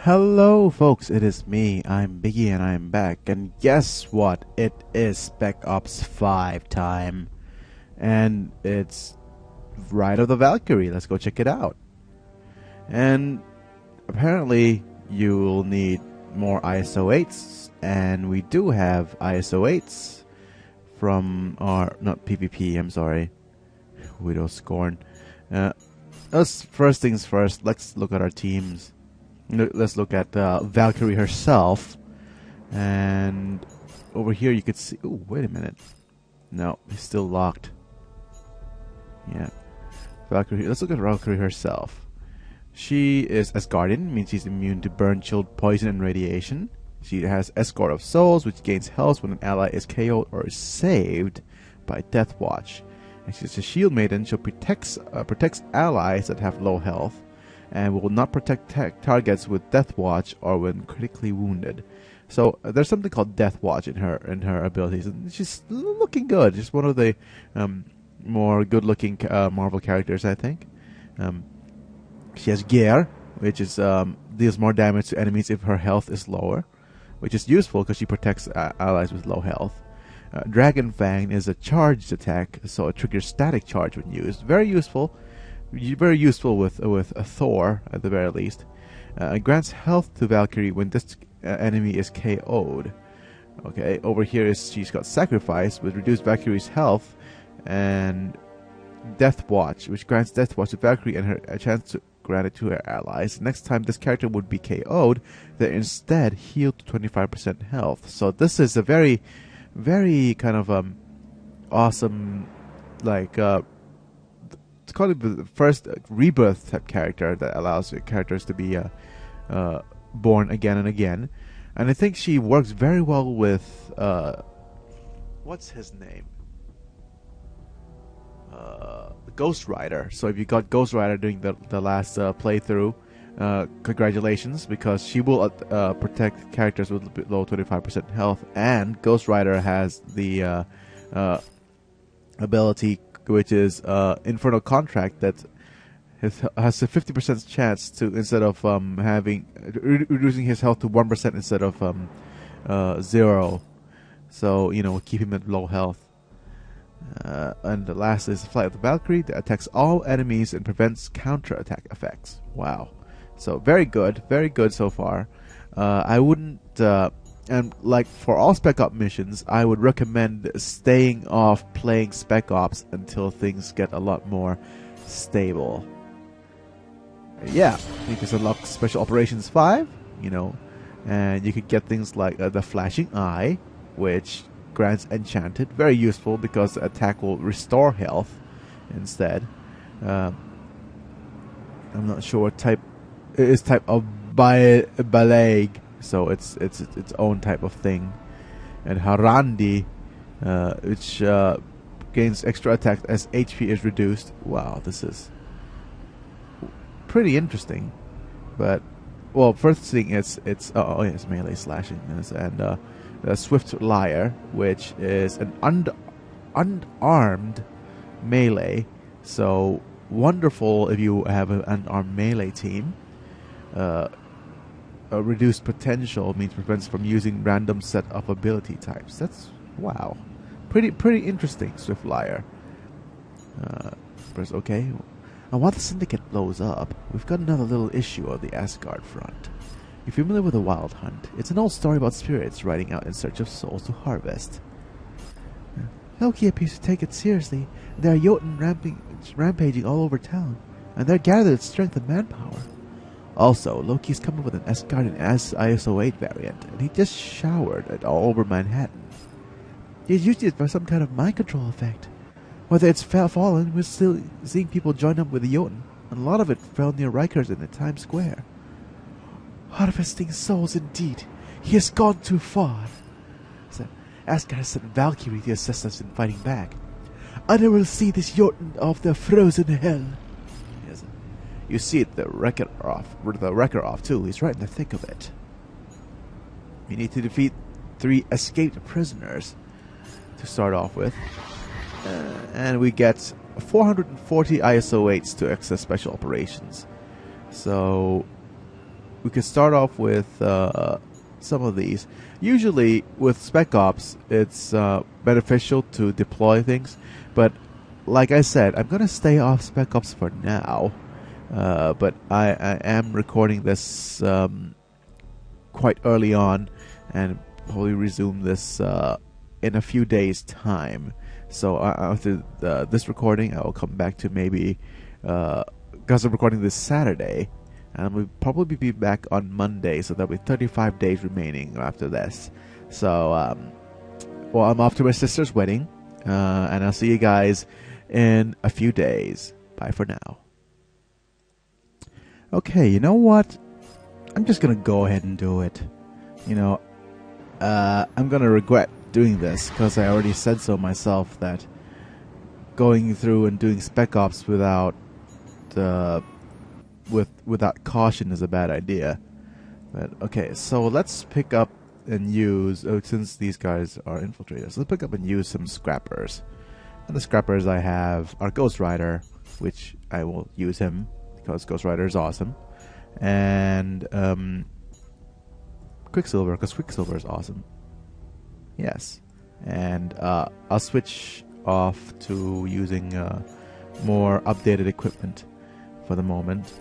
Hello folks, it is me, I'm Biggie and I'm back, and guess what? It is Spec Ops 5 time. And it's Ride of the Valkyrie, let's go check it out. And apparently you will need more ISO 8s, and we do have ISO 8s from our, not PvP, I'm sorry, Widow Scorn. First things first, let's look at our teams. Let's look at Valkyrie herself, and over here you could see. Oh, wait a minute! No, he's still locked. Yeah, Valkyrie. Let's look at Valkyrie herself. She is Asgardian, means she's immune to burn, chilled, poison, and radiation. She has Escort of Souls, which gains health when an ally is KO'd or is saved by Death Watch. And she's a Shield Maiden. She protects allies that have low health, and will not protect targets with Death Watch or when critically wounded. So there's something called Death Watch in her abilities, and she's looking good. She's one of the more good-looking Marvel characters, I think. She has Gear, which is deals more damage to enemies if her health is lower, which is useful because she protects allies with low health. Dragon Fang is a charged attack, so it triggers static charge when used. Very useful. Very useful with Thor at the very least. It grants health to Valkyrie when this enemy is KO'd. Okay, over here she's got Sacrifice, which reduces Valkyrie's health, and Death Watch, which grants Death Watch to Valkyrie and a chance to grant it to her allies. Next time this character would be KO'd, they're instead healed to 25% health. So this is a very, very kind of awesome, like. It's called the first rebirth type character that allows characters to be born again and again, and I think she works very well with what's his name, Ghost Rider. So if you got Ghost Rider doing the last playthrough, congratulations, because she will protect characters with below 25% health, and Ghost Rider has the ability, which is Infernal Contract, that has a 50% chance to, instead of reducing his health to 1% instead of 0. So keep him at low health. And the last is Flight of the Valkyrie, that attacks all enemies and prevents counter-attack effects. Wow, so very good so far. I wouldn't. And like for all Spec Ops missions, I would recommend staying off playing Spec Ops until things get a lot more stable. Yeah, you can unlock Special Operations 5, and you could get things like the Flashing Eye, which grants Enchanted. Very useful because the attack will restore health instead. I'm not sure what type. It is type of Balag. So it's its own type of thing. And Harandi, which gains extra attack as HP is reduced. Wow, this is pretty interesting. But well, first thing it's melee slashing, and the Swift Liar, which is an unarmed melee. So wonderful if you have an unarmed melee team. Reduced potential means prevents from using random set of ability types. That's wow, pretty interesting. Swift Liar. Press OK. And while the Syndicate blows up, we've got another little issue on the Asgard front. You're familiar with the Wild Hunt? It's an old story about spirits riding out in search of souls to harvest. Loki appears to take it seriously. There are Yoten rampaging all over town, and they're gathered strength and manpower. Also, Loki's come up with an Asgardian ISO 8 variant, and he just showered it all over Manhattan. He's used it for some kind of mind control effect. Whether it's fallen, we're still seeing people join up with the Yoten, and a lot of it fell near Rikers in Times Square. Harvesting souls indeed. He has gone too far. So, Asgard has sent Valkyrie to assist us in fighting back. And I will see this Yoten of the frozen hell. You see it, the wrecker off too. He's right in the thick of it. We need to defeat 3 escaped prisoners to start off with. And we get 440 ISO 8s to access special operations. So we could start off with some of these. Usually with Spec Ops, it's beneficial to deploy things, but like I said, I'm gonna stay off Spec Ops for now. But I am recording this quite early on, and probably resume this in a few days' time. So after this recording, I will come back to maybe because I'm recording this Saturday, and we'll probably be back on Monday. So there'll be 35 days remaining after this. So well, I'm off to my sister's wedding, and I'll see you guys in a few days. Bye for now. Okay, you know what? I'm just gonna go ahead and do it. You know, I'm gonna regret doing this because I already said so myself that going through and doing Spec Ops without without caution is a bad idea. But okay, so let's pick up and use since these guys are infiltrators. Let's pick up and use some scrappers. And the scrappers I have are Ghost Rider, which I will use him because Ghost Rider is awesome, and Quicksilver because Quicksilver is awesome. Yes, and I'll switch off to using more updated equipment for the moment.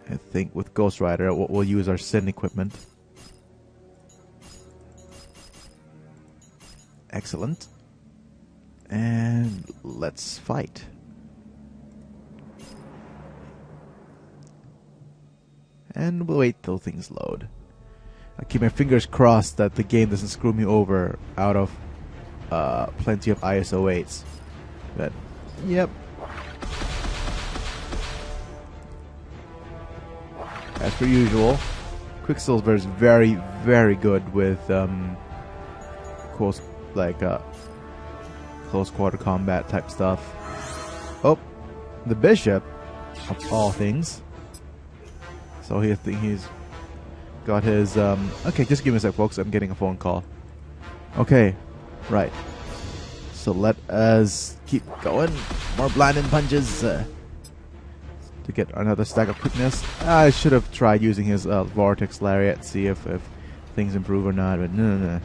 I think with Ghost Rider we'll use our Sin equipment. Excellent. And let's fight. And we'll wait till things load. I keep my fingers crossed that the game doesn't screw me over out of plenty of ISO 8s. But, yep. As per usual, Quicksilver is very, very good with close quarter combat type stuff. Oh, the Bishop, of all things. So he's got his okay, just give me a sec, folks. I'm getting a phone call. Okay, right. So let us keep going. More blinding punches to get another stack of quickness. I should have tried using his Vortex Lariat, see if things improve or not, but no.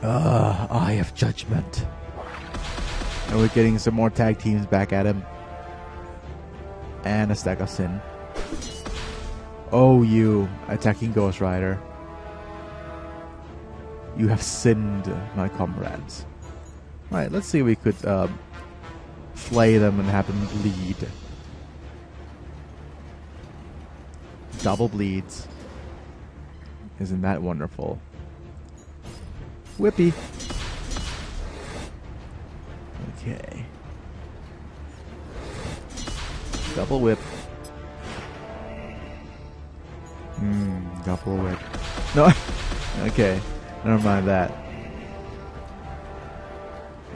Eye of Judgment. And we're getting some more tag teams back at him. And a stack of Sin. Oh, you attacking Ghost Rider. You have sinned, my comrades. Right, let's see if we could flay them and have them bleed. Double bleeds. Isn't that wonderful? Whippy. Okay. Double whip. Double whip. No. Okay. Never mind that.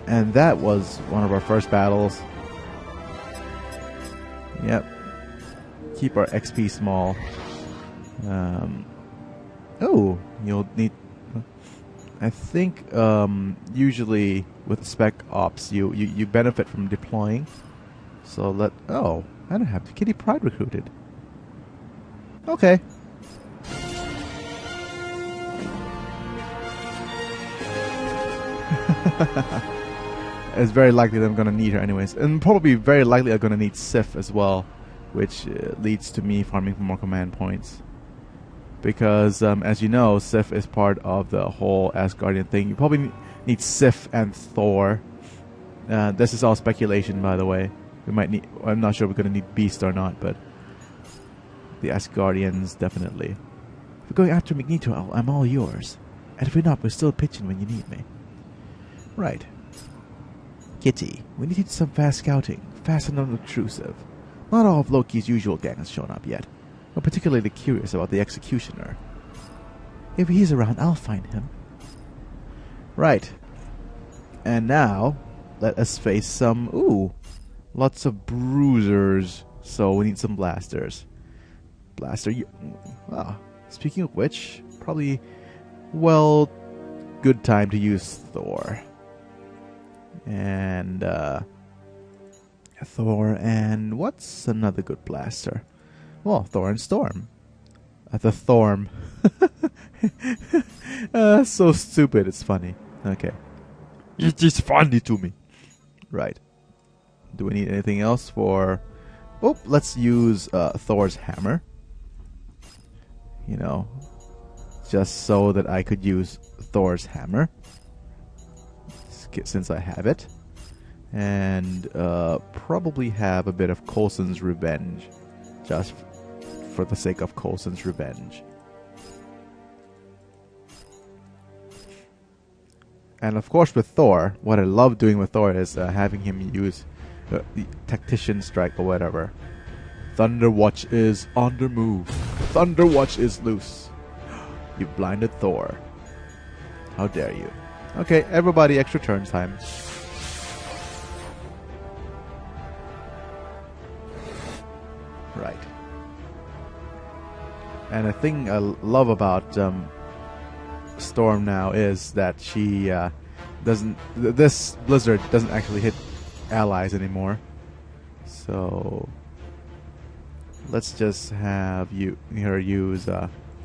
And that was one of our first battles. Yep. Keep our XP small. Oh, you'll need... I think usually with Spec Ops you benefit from deploying. So oh, I don't have Kitty Pryde recruited. Okay. It's very likely that I'm gonna need her anyways, and probably very likely I'm gonna need Sif as well, which leads to me farming for more command points. Because, as you know, Sif is part of the whole Asgardian thing. You probably need Sif and Thor. This is all speculation, by the way. We might need... I'm not sure we're going to need Beast or not, but... the Asgardians, definitely. If we're going after Magneto, I'm all yours. And if we're not, we're still pitching when you need me. Right. Kitty, we need some fast scouting. Fast and unobtrusive. Not all of Loki's usual gang has shown up yet. I'm particularly curious about the Executioner. If he's around, I'll find him. Right. And now, let us face some... ooh. Lots of bruisers. So we need some blasters. Blaster... speaking of which, probably... well... good time to use Thor. And, Thor and what's another good blaster? Well, Thor and Storm. The Thorm. So stupid, it's funny. Okay. It's just funny to me. Right. Do we need anything else for... Oh, let's use Thor's hammer. You know, just so that I could use Thor's hammer. Since I have it. And probably have a bit of Coulson's Revenge. Just for the sake of Coulson's Revenge. And of course with Thor, what I love doing with Thor is having him use the Tactician Strike or whatever. Thunderwatch is on the move. Thunderwatch is loose. You blinded Thor. How dare you. Okay, everybody, extra turn time. Right. And the thing I love about Storm now is that she doesn't... This Blizzard doesn't actually hit allies anymore. So... let's just have her use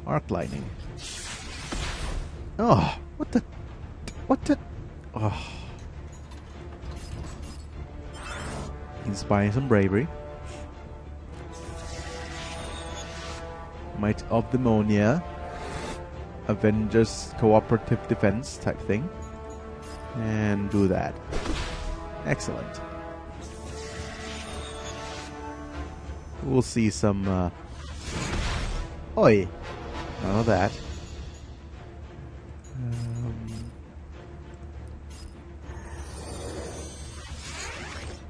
Arc Lightning. Oh, what the... What the... Oh. Inspiring some bravery. Might of Demonia. Avengers cooperative defense type thing. And do that. Excellent. We'll see some... Oi! None of that.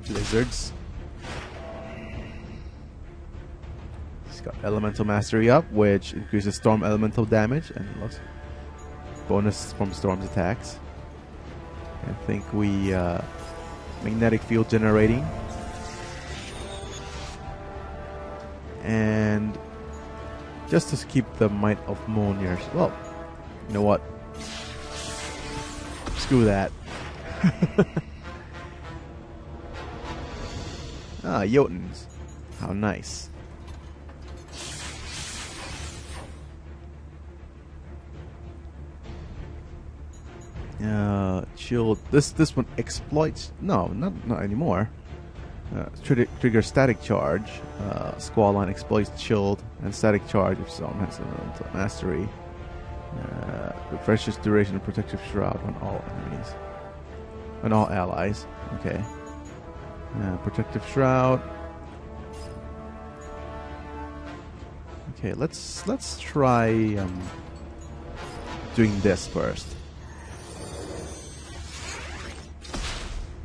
Blizzards. He's got Elemental Mastery up, which increases Storm Elemental damage and bonus from Storm's attacks. I think we Magnetic Field Generating. And just to keep the Might of Mjolnir. Well, you know what? Screw that. Ah, Jotens. How nice. Shield. This one exploits. No, not anymore. Trigger static charge. Squall line exploits shield and static charge if Storm has elemental mastery. Refreshes duration of protective shroud on all enemies. On all allies. Okay. Protective shroud. Okay, let's try doing this first.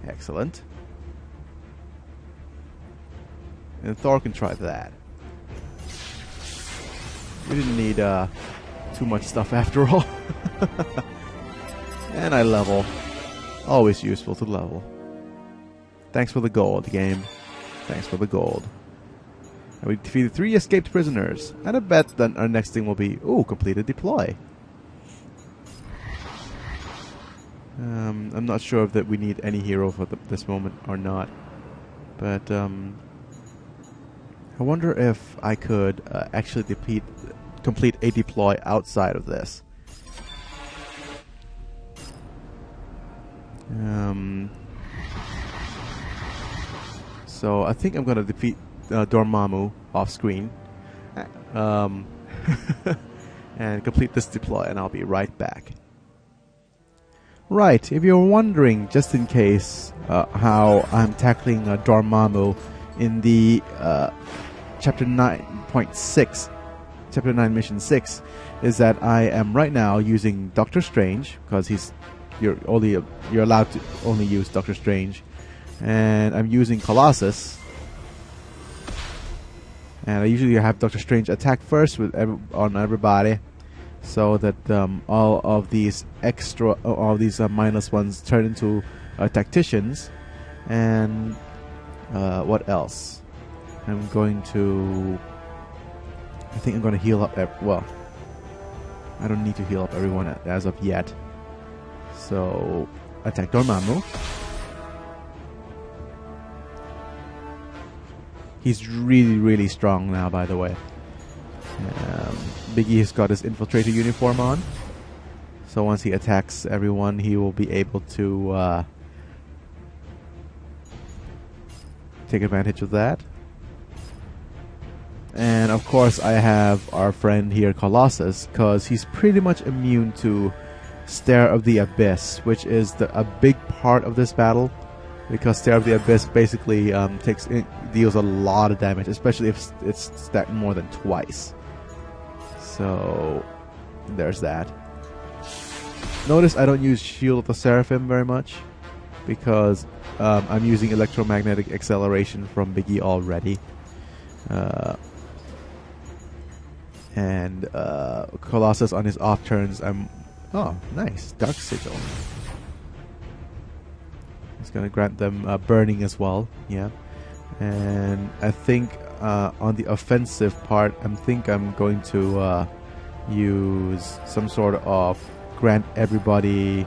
Excellent. And Thor can try that. We didn't need too much stuff after all. And I level. Always useful to level. Thanks for the gold, game. Thanks for the gold. And we defeated 3 escaped prisoners. And I bet then our next thing will be, ooh, complete a deploy. I'm not sure if that we need any hero for this moment or not. But I wonder if I could actually complete a deploy outside of this. So I think I'm gonna defeat Dormammu off screen, and complete this deploy, and I'll be right back. Right, if you're wondering, just in case, how I'm tackling Dormammu in the Chapter 9.6, Chapter 9 Mission 6, is that I am right now using Doctor Strange, because you're allowed to only use Doctor Strange, and I'm using Colossus, and I usually have Doctor Strange attack first on everybody, so that all of these mindless ones turn into tacticians. And what else? I think I'm going to heal up. Well, I don't need to heal up everyone as of yet. So attack Dormammu. He's really, really strong now, by the way. Biggie has got his infiltrator uniform on. So once he attacks everyone, he will be able to take advantage of that. And of course I have our friend here, Colossus, because he's pretty much immune to Stare of the Abyss, which is a big part of this battle, because Stare of the Abyss basically deals a lot of damage, especially if it's stacked more than twice. So there's that. Notice I don't use Shield of the Seraphim very much, because I'm using electromagnetic acceleration from Biggie already. And Colossus on his off turns, oh, nice. Dark Sigil. It's going to grant them burning as well. Yeah. And I think on the offensive part, I'm going to use some sort of grant everybody...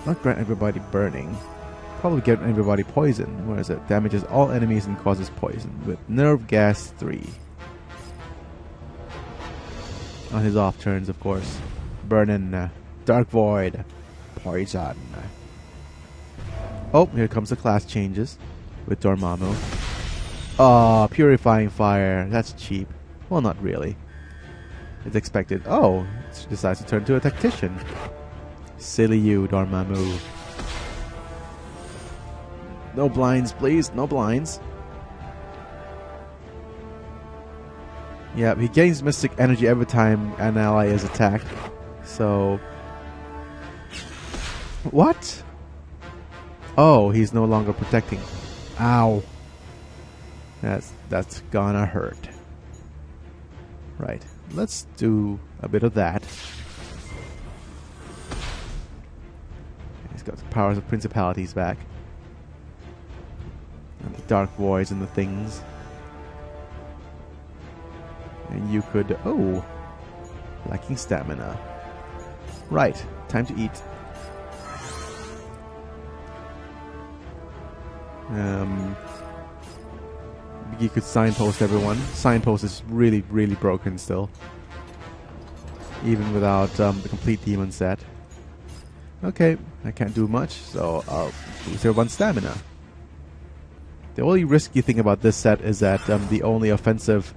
not grant everybody burning. Probably get everybody poison. Where is it? Damages all enemies and causes poison with Nerve Gas 3. On his off turns, of course. Burning, Dark Void, Poison. Oh, here comes the class changes with Dormammu. Oh, Purifying Fire. That's cheap. Well, not really. It's expected. Oh, it decides to turn to a Tactician. Silly you, Dormammu. No blinds, please. No blinds. Yeah, he gains Mystic Energy every time an ally is attacked. So... What? Oh, he's no longer protecting. Ow. That's gonna hurt. Right. Let's do a bit of that. He's got the powers of principalities back. And the dark voids and the things. And you could... Oh! Lacking stamina. Right. Time to eat. You could signpost everyone. Signpost is really, really broken still. Even without the complete demon set. Okay, I can't do much, so I'll boost everyone's stamina. The only risky thing about this set is that the only offensive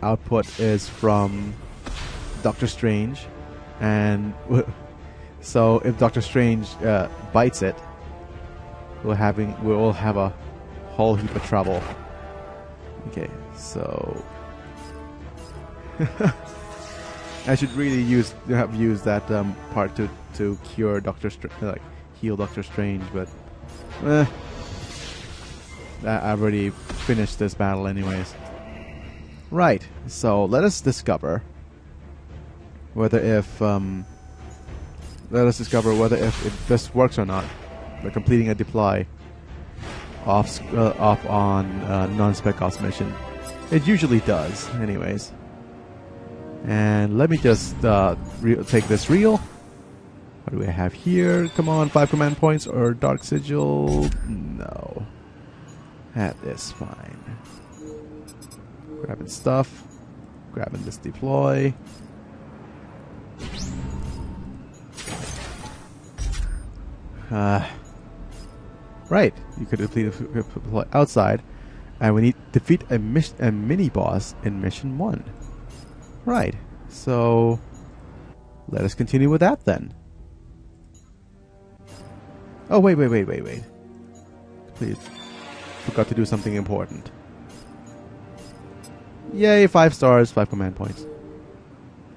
output is from Doctor Strange, and so if Doctor Strange bites it, we'll have a whole heap of trouble. Okay, so I should really have used that part to cure heal Doctor Strange, but I've already finished this battle anyways. Right, so let us discover whether if this works or not by completing a deploy off on non-Spec Ops mission. It usually does, anyways. And let me just take this reel. What do we have here? Come on, 5 command points or Dark Sigil? No. That is fine. Grabbing stuff. Grabbing this deploy. Right. You could deploy outside. And we need to defeat a mini-boss in Mission 1. Right. So, let us continue with that then. Oh, wait. Please. Forgot to do something important. Yay, 5 stars, 5 command points.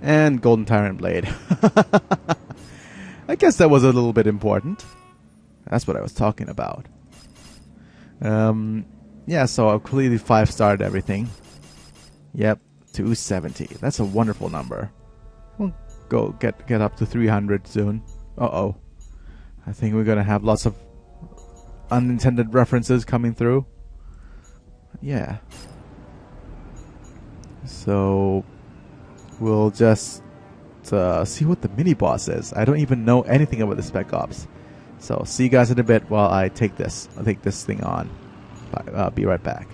And Golden Tyrant Blade. I guess that was a little bit important. That's what I was talking about. Yeah, so I've completely 5-starred everything. Yep, 270. That's a wonderful number. We'll go get up to 300 soon. Uh-oh. I think we're gonna have lots of unintended references coming through. Yeah. So we'll just see what the mini boss is. I don't even know anything about the Spec Ops, So see you guys in a bit while I take this. I'll take this thing on. Bye, be right back.